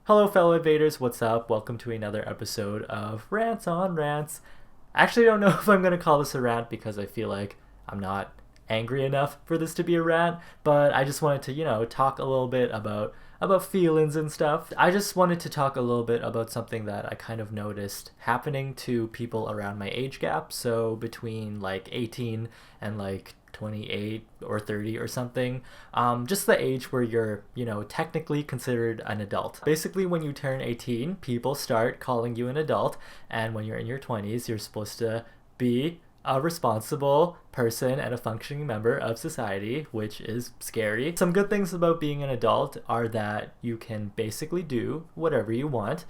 Hello, fellow invaders, what's up? Welcome to another episode of Rants on Rants. I actually don't know if I'm going to call this a rant because I feel like I'm not angry enough for this to be a rant, but I just wanted to, talk a little bit about feelings and stuff. I just wanted to talk a little bit about something that I kind of noticed happening to people around my age gap, so between like 18 and like 28 or 30 or something. Just the age where you're, technically considered an adult. Basically, when you turn 18, people start calling you an adult, and when you're in your 20s, you're supposed to be a responsible person and a functioning member of society, which is scary. Some good things about being an adult are that you can basically do whatever you want.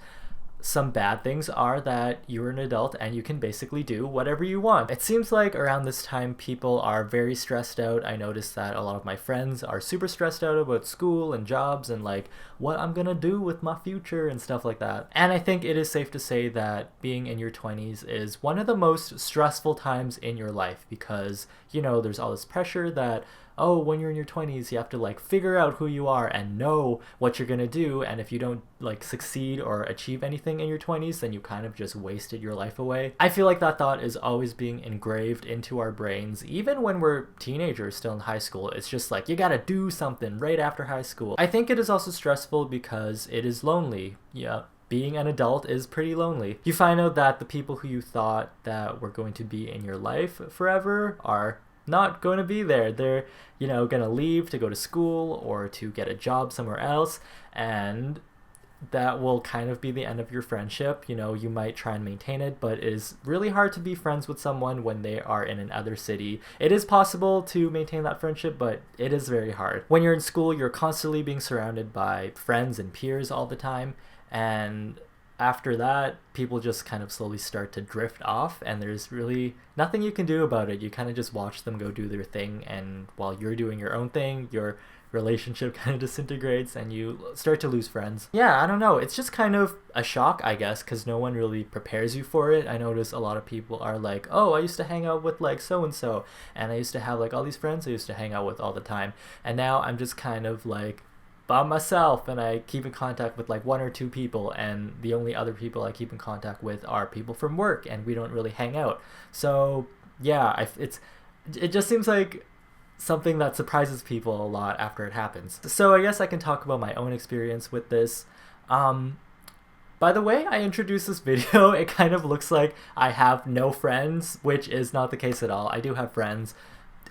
Some bad things are that you're an adult and you can basically do whatever you want. It seems like around this time people are very stressed out. I noticed that a lot of my friends are super stressed out about school and jobs and like what I'm gonna do with my future and stuff like that. And I think it is safe to say that being in your 20s is one of the most stressful times in your life because, there's all this pressure that when you're in your 20s, you have to like figure out who you are and know what you're gonna do. And if you don't like succeed or achieve anything in your 20s, then you kind of just wasted your life away. I feel like that thought is always being engraved into our brains, even when we're teenagers still in high school. It's just like, you gotta do something right after high school. I think it is also stressful because it is lonely. Yeah. Being an adult is pretty lonely. You find out that the people who you thought that were going to be in your life forever are not going to be there. They're, going to leave to go to school or to get a job somewhere else, and that will kind of be the end of your friendship. You might try and maintain it, but it is really hard to be friends with someone when they are in another city. It is possible to maintain that friendship, but it is very hard. When you're in school, you're constantly being surrounded by friends and peers all the time, and after that, people just kind of slowly start to drift off, and there's really nothing you can do about it. You kind of just watch them go do their thing, and while you're doing your own thing, your relationship kind of disintegrates and you start to lose friends. Yeah, I don't know. It's just kind of a shock, I guess, because no one really prepares you for it. I notice a lot of people are like, oh, I used to hang out with like so-and-so, and I used to have like all these friends I used to hang out with all the time, and now I'm just kind of like by myself, and I keep in contact with like one or two people, and the only other people I keep in contact with are people from work, and we don't really hang out. So yeah, it just seems like something that surprises people a lot after it happens. So I guess I can talk about my own experience with this. By the way I introduced this video, it kind of looks like I have no friends, which is not the case at all. I do have friends,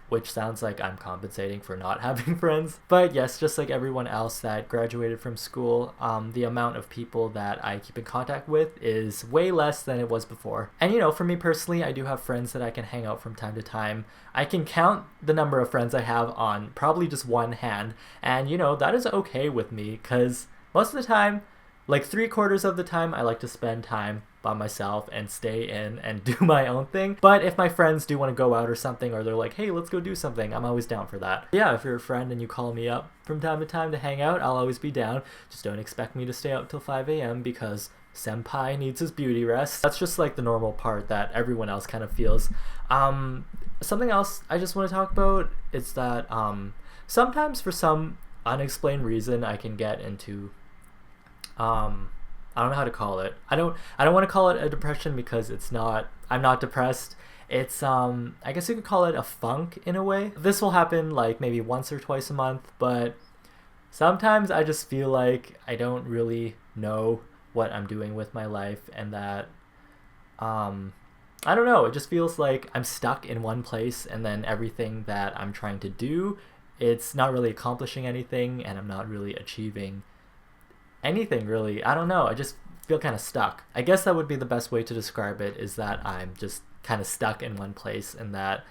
which sounds like I'm compensating for not having friends. But yes, just like everyone else that graduated from school, the amount of people that I keep in contact with is way less than it was before. And for me personally, I do have friends that I can hang out from time to time. I can count the number of friends I have on probably just one hand, and that is okay with me, because most of the time, like 3/4 of the time, I like to spend time by myself and stay in and do my own thing. But if my friends do want to go out or something, or they're like, hey, let's go do something, I'm always down for that. Yeah, if you're a friend and you call me up from time to time to hang out, I'll always be down. Just don't expect me to stay out till 5 a.m. because senpai needs his beauty rest. That's just like the normal part that everyone else kind of feels. Something else I just want to talk about is that sometimes for some unexplained reason I can get into I don't know how to call it. I don't want to call it a depression because I'm not depressed. It's I guess you could call it a funk in a way. This will happen like maybe once or twice a month, but sometimes I just feel like I don't really know what I'm doing with my life, and that I don't know, it just feels like I'm stuck in one place, and then everything that I'm trying to do, it's not really accomplishing anything, and I'm not really achieving anything really. I don't know, I just feel kind of stuck. I guess that would be the best way to describe it, is that I'm just kind of stuck in one place, and that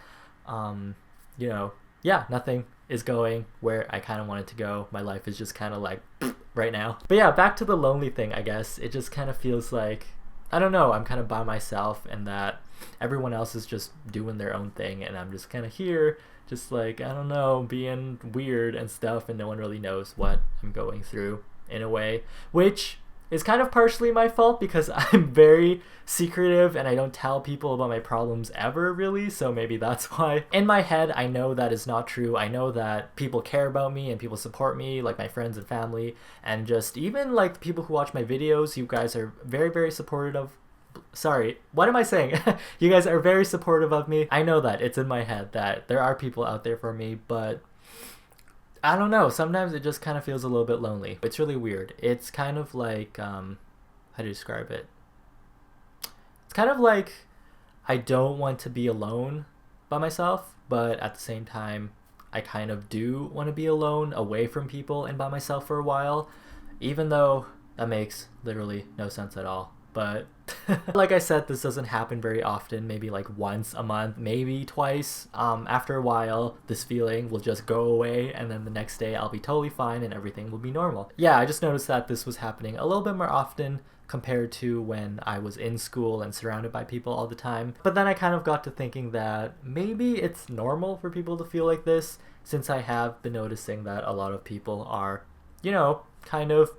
nothing is going where I kind of want it to go. My life is just kind of like right now. But yeah, back to the lonely thing, I guess. It just kind of feels like, I don't know, I'm kind of by myself, and that everyone else is just doing their own thing, and I'm just kind of here just like, I don't know, being weird and stuff, and no one really knows what I'm going through in a way, which is kind of partially my fault because I'm very secretive and I don't tell people about my problems ever really, so maybe that's why. In my head, I know that is not true. I know that people care about me and people support me, like my friends and family, and just even like the people who watch my videos. You guys are very, very supportive of Sorry, what am I saying? You guys are very supportive of me. I know that. It's in my head that there are people out there for me, but I don't know. Sometimes it just kind of feels a little bit lonely. It's really weird. It's kind of like, how do you describe it? It's kind of like I don't want to be alone by myself, but at the same time, I kind of do want to be alone, away from people and by myself for a while, even though that makes literally no sense at all. But like I said, this doesn't happen very often, maybe like once a month, maybe twice. After a while, this feeling will just go away and then the next day I'll be totally fine and everything will be normal. Yeah, I just noticed that this was happening a little bit more often compared to when I was in school and surrounded by people all the time. But then I kind of got to thinking that maybe it's normal for people to feel like this, since I have been noticing that a lot of people are, you know, kind of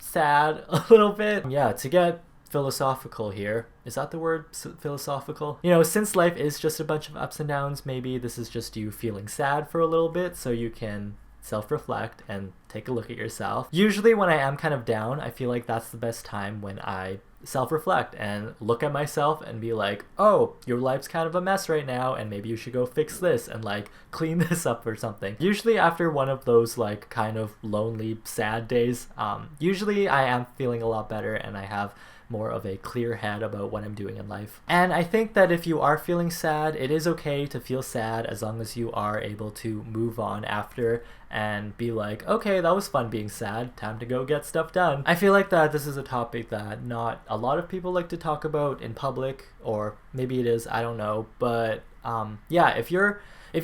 sad a little bit. Yeah, to get philosophical here. Is that the word? Philosophical? You know, since life is just a bunch of ups and downs, maybe this is just you feeling sad for a little bit so you can self-reflect and take a look at yourself. Usually when I am kind of down, I feel like that's the best time when I self-reflect and look at myself and be like, oh, your life's kind of a mess right now and maybe you should go fix this and like clean this up or something. Usually after one of those like kind of lonely, sad days, usually I am feeling a lot better and I have more of a clear head about what I'm doing in life. And I think that if you are feeling sad, it is okay to feel sad as long as you are able to move on after and be like, okay, that was fun being sad, time to go get stuff done. I feel like that this is a topic that not a lot of people like to talk about in public, or maybe it is, I don't know, but yeah, if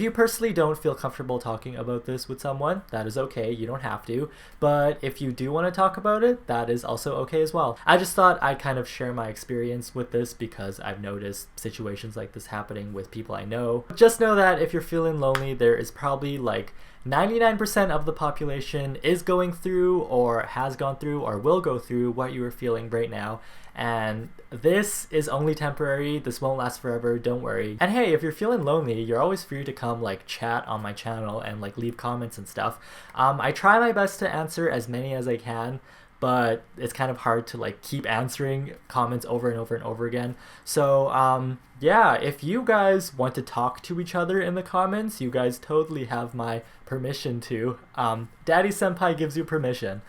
you personally don't feel comfortable talking about this with someone, that is okay, you don't have to. But if you do want to talk about it, that is also okay as well. I just thought I'd kind of share my experience with this because I've noticed situations like this happening with people I know. Just know that if you're feeling lonely, there is probably like 99% of the population is going through or has gone through or will go through what you are feeling right now. And this is only temporary. This won't last forever. Don't worry. And hey, if you're feeling lonely, you're always free to come like chat on my channel and like leave comments and stuff. I try my best to answer as many as I can, but it's kind of hard to like keep answering comments over and over and over again. So yeah, if you guys want to talk to each other in the comments, you guys totally have my permission to. Daddy Senpai gives you permission.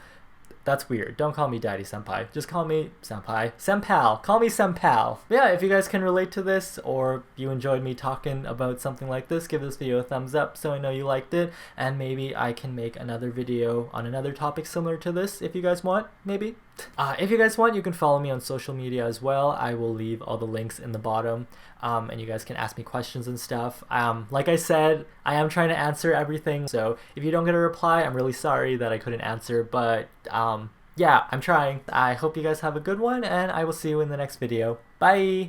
That's weird. Don't call me Daddy Senpai. Just call me Senpai. Senpal. Call me Senpal. Yeah, if you guys can relate to this or you enjoyed me talking about something like this, give this video a thumbs up so I know you liked it, and maybe I can make another video on another topic similar to this if you guys want, maybe. If you guys want, you can follow me on social media as well. I will leave all the links in the bottom, and you guys can ask me questions and stuff. Like I said, I am trying to answer everything, so if you don't get a reply, I'm really sorry that I couldn't answer, but yeah, I'm trying. I hope you guys have a good one, and I will see you in the next video. Bye!